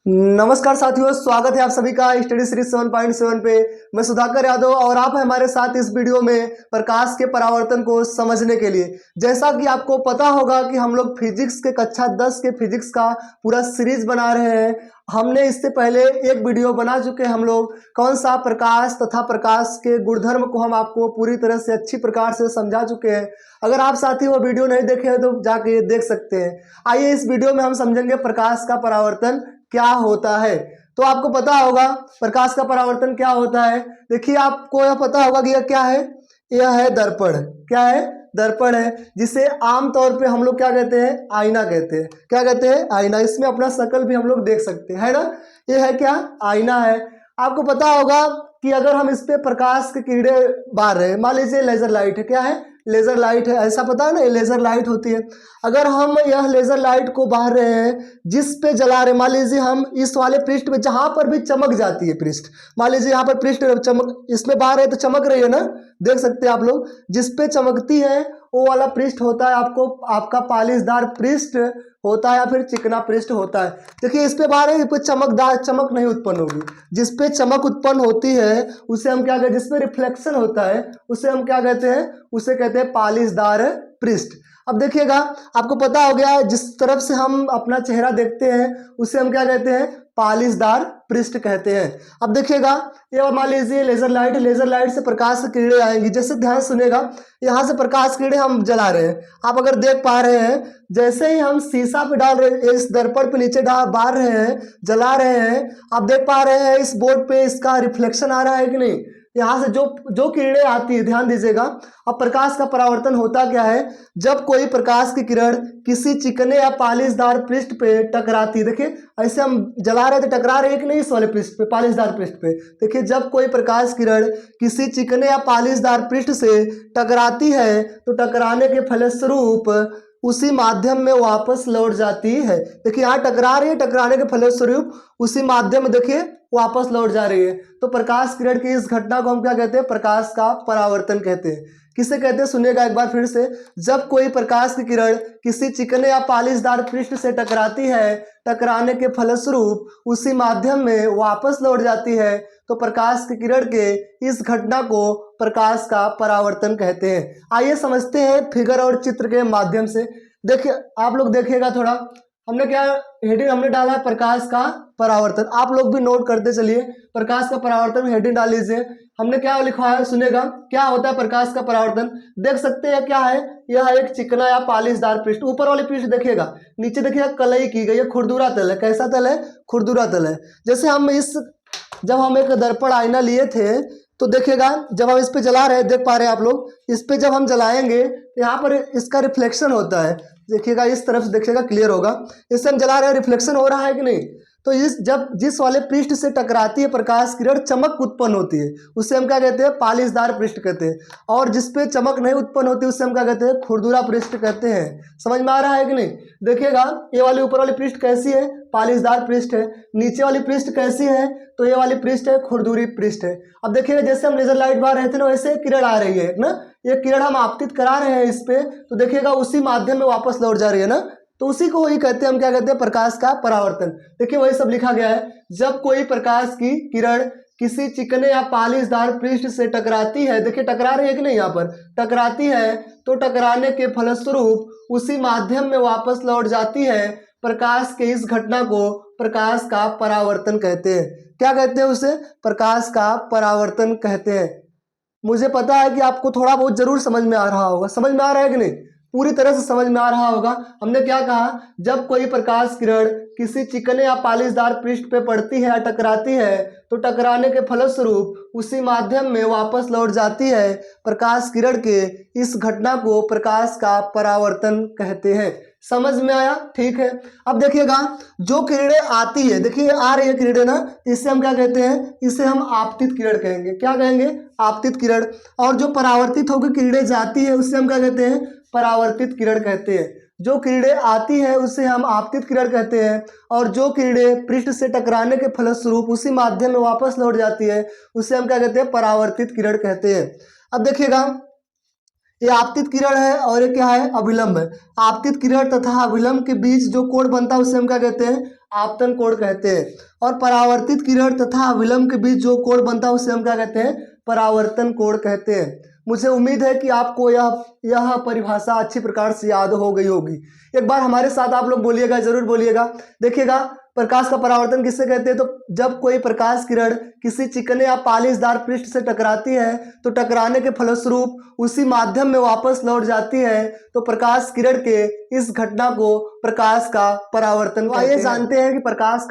नमस्कार साथियों, स्वागत है आप सभी का स्टडी सीरीज 7.7 पे। मैं सुधाकर यादव और आप हैं हमारे साथ इस वीडियो में प्रकाश के परावर्तन को समझने के लिए। जैसा कि आपको पता होगा कि हम लोग फिजिक्स के कक्षा 10 के फिजिक्स का पूरा सीरीज बना रहे हैं। हमने इससे पहले एक वीडियो बना चुके हैं हम लोग, कौन सा प्रकाश तथा प्रकाश के गुणधर्म को हम आपको पूरी तरह से अच्छी प्रकार से समझा चुके हैं। अगर आप साथी वो वीडियो नहीं देखे हैं तो जाके देख सकते हैं। आइए इस वीडियो में हम समझेंगे प्रकाश का परावर्तन क्या होता है। तो आपको पता होगा प्रकाश का परावर्तन क्या होता है। देखिए, आपको यह पता होगा कि यह क्या है। यह है दर्पण। क्या है? दर्पण है, जिसे आमतौर पे हम लोग क्या कहते हैं? आईना कहते हैं। क्या कहते हैं? आईना। इसमें अपना शक्ल भी हम लोग देख सकते हैं, है ना। यह है क्या? आईना है। आपको पता होगा कि अगर हम इस पे प्रकाश की किरणें बार रहे हैं, मान लीजिए लेजर लाइट है। क्या है? लेजर लाइट है। ऐसा पता है ना, लेजर लाइट होती है। अगर हम यह लेजर लाइट को बाहर रहे हैं, जिस पे जला रहे, मान लीजिए हम इस वाले पृष्ठ पे, जहां पर भी चमक जाती है पृष्ठ, मान लीजिए यहाँ पर पृष्ठ चमक, इसमें बाहर है तो चमक रही है ना, देख सकते हैं आप लोग। जिस पे चमकती है वो वाला पृष्ठ होता है आपको आपका पालिशदार पृष्ठ होता है या फिर चिकना पृष्ठ होता है। देखिए, इस पे बाहर है, इस पे चमकदार चमक नहीं उत्पन्न होगी। जिस पे चमक उत्पन्न होती है उसे हम क्या कहते हैं? जिसमें रिफ्लेक्शन होता है उसे हम क्या कहते हैं? उसे कहते हैं पालिशदार पृष्ठ। अब देखिएगा, आपको पता हो गया जिस तरफ से हम अपना चेहरा देखते हैं उसे हम क्या कहते हैं? पालिशदार पृष्ठ कहते हैं। अब देखिएगा, ये मान लीजिए लेजर लाइट है। लेजर लाइट से प्रकाश की किरणें आएंगी। जैसे ध्यान सुनेगा, यहाँ से प्रकाश किरणें हम जला रहे हैं। आप अगर देख पा रहे हैं, जैसे ही हम शीशा पे डाल रहे हैं, इस दर्पण पे नीचे बार रहे हैं, जला रहे हैं, आप देख पा रहे हैं इस बोर्ड पे इसका रिफ्लेक्शन आ रहा है कि नहीं। यहाँ से जो जो किरणें आती है, ध्यान दीजिएगा। अब प्रकाश का परावर्तन होता क्या है? जब कोई प्रकाश की किरण किसी चिकने या पालिशदार पृष्ठ पे टकराती है। देखिए, ऐसे हम जला रहे थे, टकरा रहे हैं कि नहीं इस वाले पृष्ठ पे, पालिशदार पृष्ठ पे। देखिए, जब कोई प्रकाश किरण किसी चिकने या पालिशदार पृष्ठ से टकराती है तो टकराने के फलस्वरूप उसी माध्यम में वापस लौट जाती है। देखिए, यहाँ टकरा रही है, टकराने के फलस्वरूप उसी माध्यम में देखिए वापस लौट जा रही है। तो प्रकाश किरण की इस घटना को हम क्या कहते हैं? प्रकाश का परावर्तन कहते हैं। किसे कहते हैं? सुनिएगा एक बार फिर से। जब कोई प्रकाश की किरण किसी चिकने या पालिशदार पृष्ठ से टकराती है, टकराने के फलस्वरूप उसी माध्यम में वापस लौट जाती है, तो प्रकाश की किरण के इस घटना को प्रकाश का परावर्तन कहते हैं। आइए समझते हैं फिगर और चित्र के माध्यम से। देखिए, आप लोग देखिएगा थोड़ा, हमने क्या हेडिंग हमने डाला है? प्रकाश का परावर्तन। आप लोग भी नोट करते चलिए। प्रकाश का परावर्तन हेडिंग डाल लीजिए। हमने क्या लिखा है? सुनेगा, क्या होता है प्रकाश का परावर्तन। देख सकते हैं क्या है? यह एक चिकना या पालिशदार पृष्ठ। ऊपर वाले पृष्ठ देखिएगा, नीचे देखिएगा कलई की गई है, खुरदुरा तल है। कैसा तल है? खुरदुरा तल है। जैसे जब हम एक दर्पण आईना लिए थे तो देखिएगा, जब हम इस पे जला रहे हैं, देख पा रहे हैं आप लोग, इस पे जब हम जलाएंगे तो यहाँ पर इसका रिफ्लेक्शन होता है। देखिएगा, इस तरफ से देखिएगा, क्लियर होगा। इससे हम जला रहे हैं, रिफ्लेक्शन हो रहा है कि नहीं। तो जिस वाले पृष्ठ से टकराती है प्रकाश किरण, चमक उत्पन्न होती है, उसे हम क्या कहते हैं? पालिशदार पृष्ठ कहते हैं। और जिस पे चमक नहीं उत्पन्न होती उसे हम क्या कहते हैं? खुरदुरा पृष्ठ कहते हैं। समझ में आ रहा है कि नहीं? देखिएगा, ये वाली ऊपर वाली पृष्ठ कैसी है? पालिशदार पृष्ठ है। नीचे वाली पृष्ठ कैसी है? तो ये वाली पृष्ठ है, खुरदुरी पृष्ठ है। अब देखिएगा, जैसे हम लेजर लाइट बार रहे थे ना, वैसे किरण आ रही है ना, ये किरण हम आपतित करा रहे हैं इस पे, तो देखिएगा उसी माध्यम में वापस लौट जा रही है ना। तो उसी को ही कहते हैं, हम क्या कहते हैं? प्रकाश का परावर्तन। देखिए, वही सब लिखा गया है। जब कोई प्रकाश की किरण किसी चिकने या पालिशदार पृष्ठ से टकराती है, देखिए टकरा रही है कि नहीं, यहाँ पर टकराती है, तो टकराने के फलस्वरूप उसी माध्यम में वापस लौट जाती है। प्रकाश के इस घटना को प्रकाश का परावर्तन कहते हैं। क्या कहते हैं उसे? प्रकाश का परावर्तन कहते हैं। मुझे पता है कि आपको थोड़ा बहुत जरूर समझ में आ रहा होगा। समझ में आ रहा है कि नहीं? पूरी तरह से समझ में आ रहा होगा। हमने क्या कहा? जब कोई प्रकाश किरण किसी चिकने या पालिशदार पृष्ठ पे पड़ती है या टकराती है, तो टकराने के फलस्वरूप उसी माध्यम में वापस लौट जाती है। प्रकाश किरण के इस घटना को प्रकाश का परावर्तन कहते हैं। समझ में आया? ठीक है। अब देखिएगा, जो किरणें आती है, देखिए आ रही है किरणें ना, इसे हम क्या कहते हैं? इसे हम आपतित किरण कहेंगे। क्या कहेंगे? आपतित किरण। और जो परावर्तित होकर किरणें जाती है उसे हम क्या कहते हैं? परावर्तित किरण कहते हैं। जो किरणें आती है उसे हम आपतित किरण कहते हैं, और जो किरणें पृष्ठ से टकराने के फलस्वरूप उसी माध्यम में वापस लौट जाती है उसे हम क्या कहते हैं? परावर्तित किरण कहते हैं। अब देखिएगा, ये आपतित किरण है और ये क्या है? अभिलंब है। आपतित किरण तथा अभिलंब के बीच जो कोण बनता है उसे हम क्या कहते हैं? आपतन कोण कहते हैं। और परावर्तित किरण तथा अभिलंब के बीच जो कोण बनता है उसे हम क्या कहते हैं, परावर्तन कोण कहते हैं। मुझे उम्मीद है कि आपको यह परिभाषा अच्छी प्रकार से याद हो गई होगी। एक बार हमारे साथ आप लोग बोलिएगा, जरूर बोलिएगा। देखिएगा, प्रकाश का परावर्तन किससे कहते हैं, तो जब कोई प्रकाश किरण किसी चिकने या पालिशदार पृष्ठ से टकराती है तो टकराने के फलस्वरूप उसी माध्यम में वापस लौट जाती है, तो प्रकाश किरण के इस घटना को प्रकाश का परावर्तन कहते हैं। आइए जानते हैं कि प्रकाश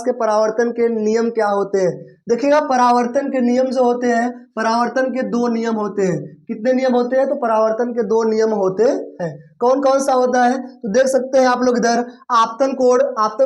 के परावर्तन के नियम क्या होते हैं। देखिएगा, परावर्तन के नियम जो होते हैं, परावर्तन के दो नियम होते हैं। कितने नियम होते हैं, तो परावर्तन के दो नियम होते हैं। कौन कौन सा होता है, तो देख सकते हैं आप लोग इधर आपतन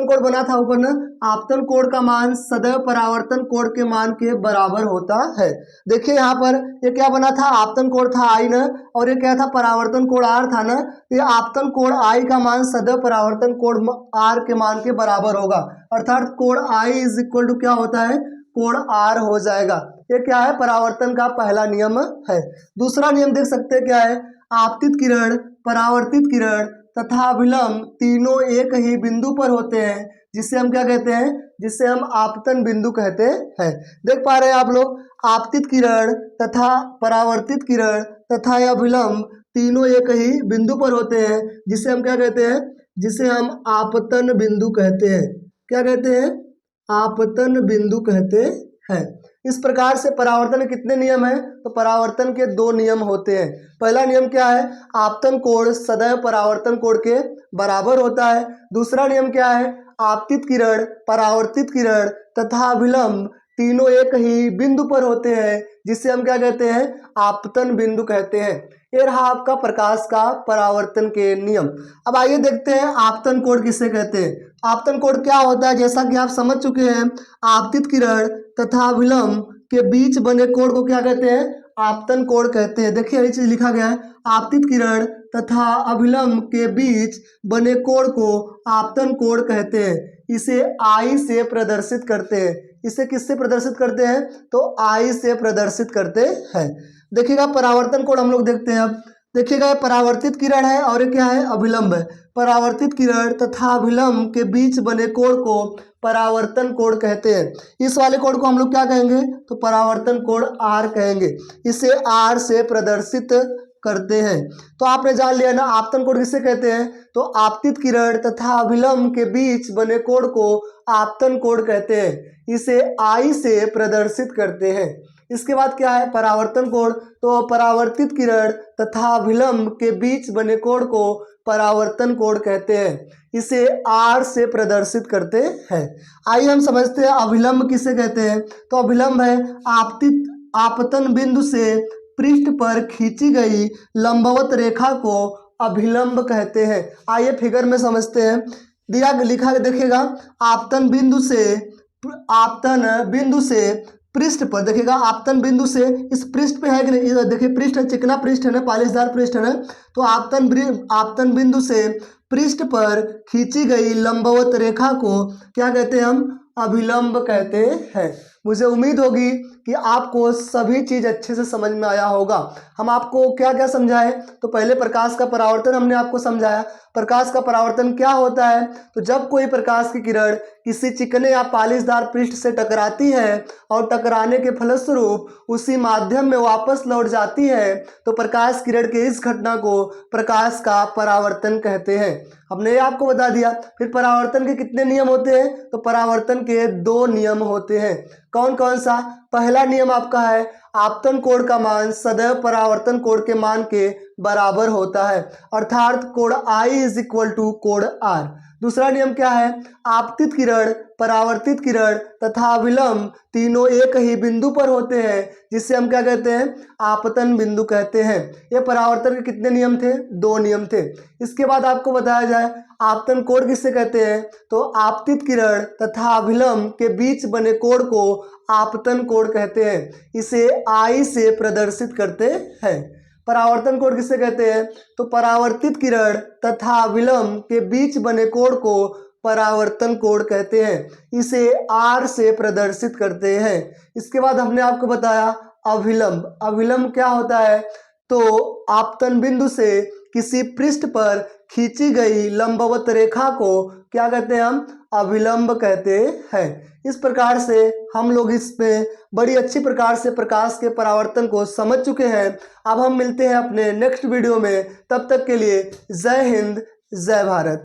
कोण बना था ऊपर ना। आपतन कोण का मान सदैव परावर्तन कोण के मान के बराबर होता है। देखिए यहाँ पर ये क्या बना था, आपतन कोण था आई ना, और ये क्या था, परावर्तन कोण आर था ना। ये आपतन कोण आई का मान सदैव परावर्तन कोण आर के मान के बराबर होगा, अर्थात कोण आई इज इक्वल टू क्या होता है, कोण आर हो जाएगा। ये क्या है, परावर्तन का पहला नियम है। दूसरा नियम देख सकते हैं क्या है, आपतित किरण, परावर्तित किरण तथा अभिलंब तीनों एक ही बिंदु पर होते हैं, जिसे हम क्या कहते हैं, जिसे हम आपतन बिंदु कहते हैं। देख पा रहे हैं आप लोग, आपतित किरण तथा परावर्तित किरण तथा अभिलंब तीनों एक ही बिंदु पर होते हैं, जिसे हम क्या कहते हैं, जिसे हम आपतन बिंदु कहते हैं। क्या कहते हैं, आपतन बिंदु कहते हैं। इस प्रकार से परावर्तन के कितने नियम हैं, तो परावर्तन के दो नियम होते हैं। पहला नियम क्या है, आपतन कोण सदैव परावर्तन कोण के बराबर होता है। दूसरा नियम क्या है, आपतित किरण, परावर्तित किरण तथा अभिलंब तीनों एक ही बिंदु पर होते हैं, जिसे हम क्या कहते हैं, आपतन बिंदु कहते हैं। ये रहा आपका प्रकाश का परावर्तन के नियम। अब आइए देखते हैं आपतन कोण किसे कहते हैं। आपतन कोण क्या होता है, जैसा कि आप समझ चुके हैं, आपतित किरण तथा अभिलंब के बीच बने कोण को क्या कहते हैं, आपतन कोण कहते हैं। देखिए ये चीज लिखा गया है, आपतित किरण तथा अभिलंब के बीच बने कोण को आपतन कोण कहते हैं। इसे आई से प्रदर्शित करते हैं। इसे किससे प्रदर्शित करते हैं, तो आई से प्रदर्शित करते हैं। देखिएगा, परावर्तन कोण हम लोग देखते हैं। अब देखिएगा, परावर्तित किरण है और ये क्या है, अभिलंब है। परावर्तित किरण तथा अभिलंब के बीच बने कोण को परावर्तन कोण कहते हैं। इस वाले कोण को हम लोग क्या कहेंगे, तो परावर्तन कोण आर कहेंगे। इसे आर से प्रदर्शित करते हैं। तो आपने जान लिया ना, आपतन कोण किसे कहते हैं, तो आपतित किरण तथा अभिलंब के बीच बने कोण को आपतन कोण कहते हैं। इसे आई से प्रदर्शित करते हैं। इसके बाद क्या है, परावर्तन कोण, तो परावर्तित किरण तथा अभिलंब के बीच बने कोण को परावर्तन कोण कहते हैं। इसे आर से प्रदर्शित करते हैं। आइए हम समझते हैं अभिलंब किसे कहते हैं। तो अभिलंब है आपतन बिंदु से पृष्ठ पर खींची गई लंबवत रेखा को अभिलंब कहते हैं। आइए फिगर में समझते हैं। दिया लिखा देखिएगा, आपतन बिंदु से पृष्ठ पर, देखिएगा आपतन बिंदु से इस पृष्ठ पे है कि नहीं, देखिए पृष्ठ है, चिकना पृष्ठ है ना, पालिशदार पृष्ठ है ना। तो आपतन बिंदु से पृष्ठ पर खींची गई लंबवत रेखा को क्या कहते हैं, हम अभिलंब कहते हैं। मुझे उम्मीद होगी कि आपको सभी चीज अच्छे से समझ में आया होगा। हम आपको क्या क्या समझाए, तो पहले प्रकाश का परावर्तन हमने आपको समझाया। प्रकाश का परावर्तन क्या होता है, तो जब कोई प्रकाश की किरण किसी चिकने या पालिशदार पृष्ठ से टकराती है और टकराने के फलस्वरूप उसी माध्यम में वापस लौट जाती है, तो प्रकाश किरण के इस घटना को प्रकाश का परावर्तन कहते हैं। हमने आपको बता दिया। फिर परावर्तन के कितने नियम होते हैं, तो परावर्तन के दो नियम होते हैं। कौन कौन सा, पहला नियम आपका है, आपतन कोण का मान सदैव परावर्तन कोण के मान के बराबर होता है, अर्थात कोण आई इज इक्वल टू कोण आर। दूसरा नियम क्या है, आपतित किरण, परावर्तित किरण तथा अभिलंब तीनों एक ही बिंदु पर होते हैं, जिसे हम क्या कहते हैं, आपतन बिंदु कहते हैं। ये परावर्तन के कितने नियम थे, दो नियम थे। इसके बाद आपको बताया जाए आपतन कोण किससे कहते हैं, तो आपतित किरण तथा अभिलंब के बीच बने कोण को आपतन कोण कहते हैं। इसे आई से प्रदर्शित करते हैं। परावर्तन कोण किससे कहते हैं, तो परावर्तित किरण तथा अभिलंब के बीच बने कोण को परावर्तन कोण कहते हैं। इसे आर से प्रदर्शित करते हैं। इसके बाद हमने आपको बताया अभिलंब क्या होता है, तो आपतन बिंदु से किसी पृष्ठ पर खींची गई लंबवत रेखा को क्या कहते हैं? हम अभिलंब कहते हैं। इस प्रकार से हम लोग इसमें बड़ी अच्छी प्रकार से प्रकाश के परावर्तन को समझ चुके हैं। अब हम मिलते हैं अपने नेक्स्ट वीडियो में, तब तक के लिए जय हिंद, जय भारत।